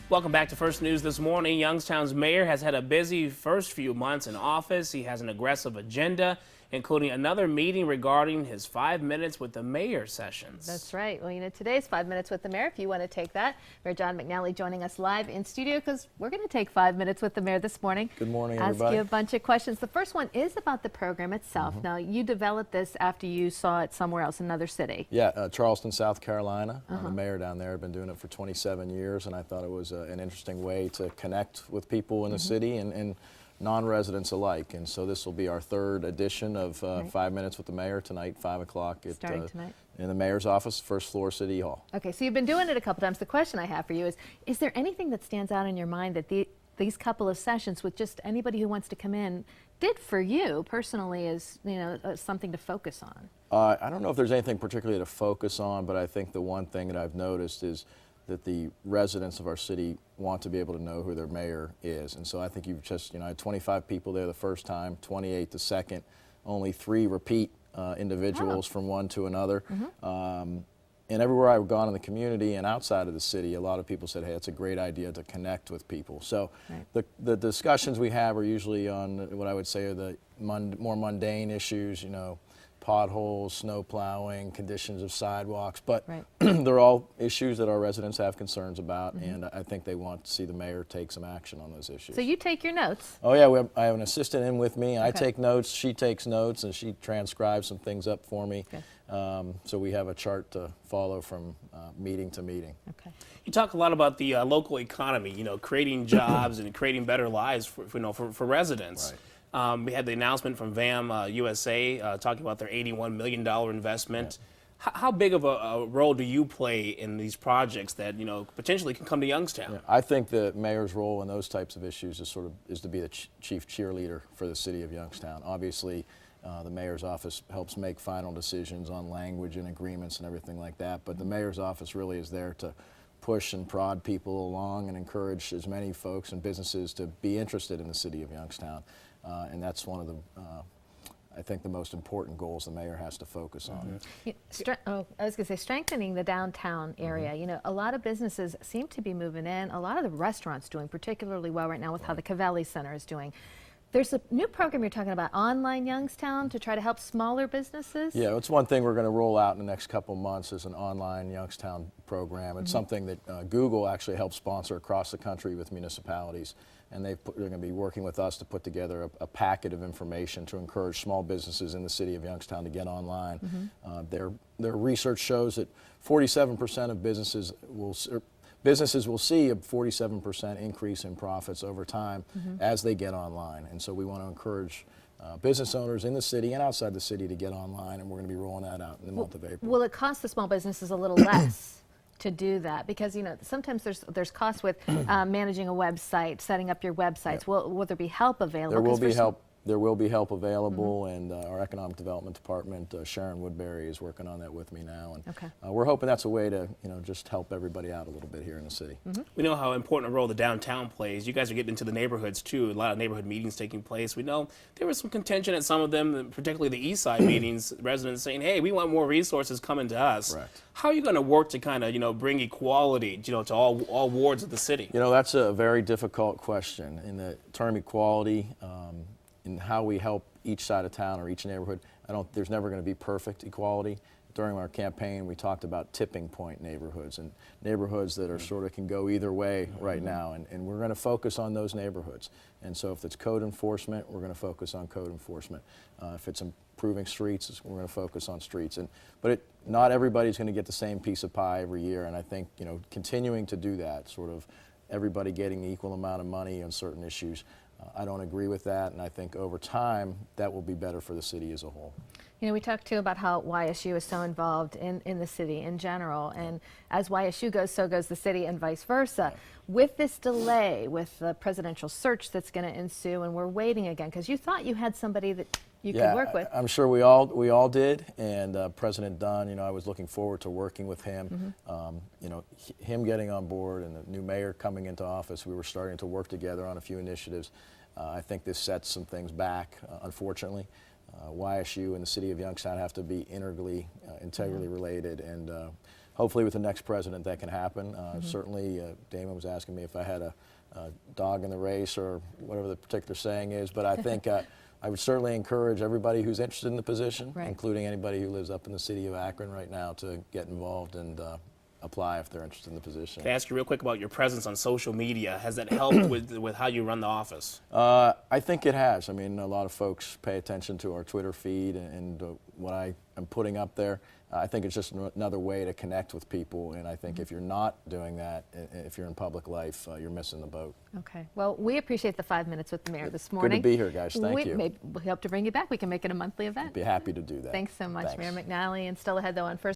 Welcome back to First News this morning. Youngstown's mayor has had a busy first few months in office. He has an aggressive agenda, including another meeting regarding his 5 minutes with the mayor sessions. That's right. Well, today's 5 minutes with the mayor, if you want to take that. Mayor John McNally joining us live in studio because we're going to take 5 minutes with the mayor this morning. Good morning, everybody. Ask you a bunch of questions. The first one is about the program itself. Now, you developed this after you saw it somewhere else, another city. Yeah, Charleston, South Carolina. I'm the mayor down there. I've been doing it for 27 years, and I thought it was an interesting way to connect with people in the city and non-residents alike. And so this will be our third edition of 5 Minutes with the Mayor tonight, 5 o'clock Starting tonight. In the mayor's office, first floor, City Hall. Okay, so you've been doing it a couple times. The question I have for you is there anything that stands out in your mind that these couple of sessions with just anybody who wants to come in did for you personally as something to focus on? I don't know if there's anything particularly to focus on, but I think the one thing that I've noticed is that the residents of our city want to be able to know who their mayor is. And so I think you've just, I had 25 people there the first time, 28 the second, only 3 repeat individuals from one to another. And everywhere I've gone in the community and outside of the city, a lot of people said, hey, it's a great idea to connect with people. So the discussions we have are usually on what I would say are the more mundane issues, potholes, snow plowing, conditions of sidewalks, but they're all issues that our residents have concerns about, and I think they want to see the mayor take some action on those issues. So you take your notes? Oh yeah, I have an assistant in with me. I take notes, she takes notes, and she transcribes some things up for me. So we have a chart to follow from meeting to meeting. Okay. You talk a lot about the local economy, creating jobs and creating better lives for residents. Right. We had the announcement from VAM USA talking about their $81 million investment. How big of a role do you play in these projects that potentially can come to Youngstown? Yeah, I think the mayor's role in those types of issues is to be the chief cheerleader for the city of Youngstown. Obviously, the mayor's office helps make final decisions on language and agreements and everything like that, but the mayor's office really is there to push and prod people along and encourage as many folks and businesses to be interested in the city of Youngstown. And that's one of the, I think, the most important goals the mayor has to focus on. I was going to say, strengthening the downtown area. A lot of businesses seem to be moving in. A lot of the restaurants doing particularly well right now with how the Cavelli Center is doing. There's a new program you're talking about, Online Youngstown, to try to help smaller businesses? Yeah, it's one thing we're going to roll out in the next couple months is an Online Youngstown program. It's something that Google actually helps sponsor across the country with municipalities. And they're going to be working with us to put together a packet of information to encourage small businesses in the city of Youngstown to get online. Their research shows that 47% of businesses will see a 47% increase in profits over time as they get online. And so we want to encourage business owners in the city and outside the city to get online, and we're going to be rolling that out in the month of April. Will it cost the small businesses a little less to do that? Because sometimes there's costs with managing a website, setting up your websites. Will there be help available? There will be help. There will be help available, and our Economic Development Department, Sharon Woodbury, is working on that with me now. And we're hoping that's a way to, just help everybody out a little bit here in the city. We know how important a role the downtown plays. You guys are getting into the neighborhoods too. A lot of neighborhood meetings taking place. We know there was some contention at some of them, particularly the East Side meetings. Residents saying, "Hey, we want more resources coming to us." Correct. How are you going to work to kind of, bring equality, to all wards of the city? That's a very difficult question. In the term equality, in how we help each side of town or each neighborhood, there's never going to be perfect equality. During our campaign, we talked about tipping point neighborhoods and neighborhoods that are sort of can go either way right now, and we're going to focus on those neighborhoods. And so if it's code enforcement, we're going to focus on code enforcement. If it's improving streets, we're going to focus on streets. But not everybody's going to get the same piece of pie every year, and I think continuing to do that, sort of everybody getting the equal amount of money on certain issues, I don't agree with that, and I think over time that will be better for the city as a whole. We talked too about how YSU is so involved in the city in general, and as YSU goes, so goes the city, and vice versa. With this delay, with the presidential search that's going to ensue, and we're waiting again, because you thought you had somebody that you could work with. I'm sure we all did, and President Dunn, I was looking forward to working with him. Him getting on board and the new mayor coming into office, we were starting to work together on a few initiatives. I think this sets some things back, unfortunately. YSU and the city of Youngstown have to be integrally related, and hopefully with the next president that can happen. Certainly, Damon was asking me if I had a dog in the race or whatever the particular saying is, but I think I would certainly encourage everybody who's interested in the position, Right. including anybody who lives up in the city of Akron right now, to get involved and apply if they're interested in the position. Can I ask you real quick about your presence on social media? Has that helped with how you run the office? I think it has. I mean, a lot of folks pay attention to our Twitter feed and what I am putting up there. I think it's just another way to connect with people, and I think if you're not doing that, if you're in public life, you're missing the boat. Okay. Well, we appreciate the 5 minutes with the mayor this Good morning. to be here, guys. Thank you. We hope to bring you back. We can make it a monthly event. Be happy to do that. Thanks so much, Thanks. Mayor McNally. And still ahead, though, on First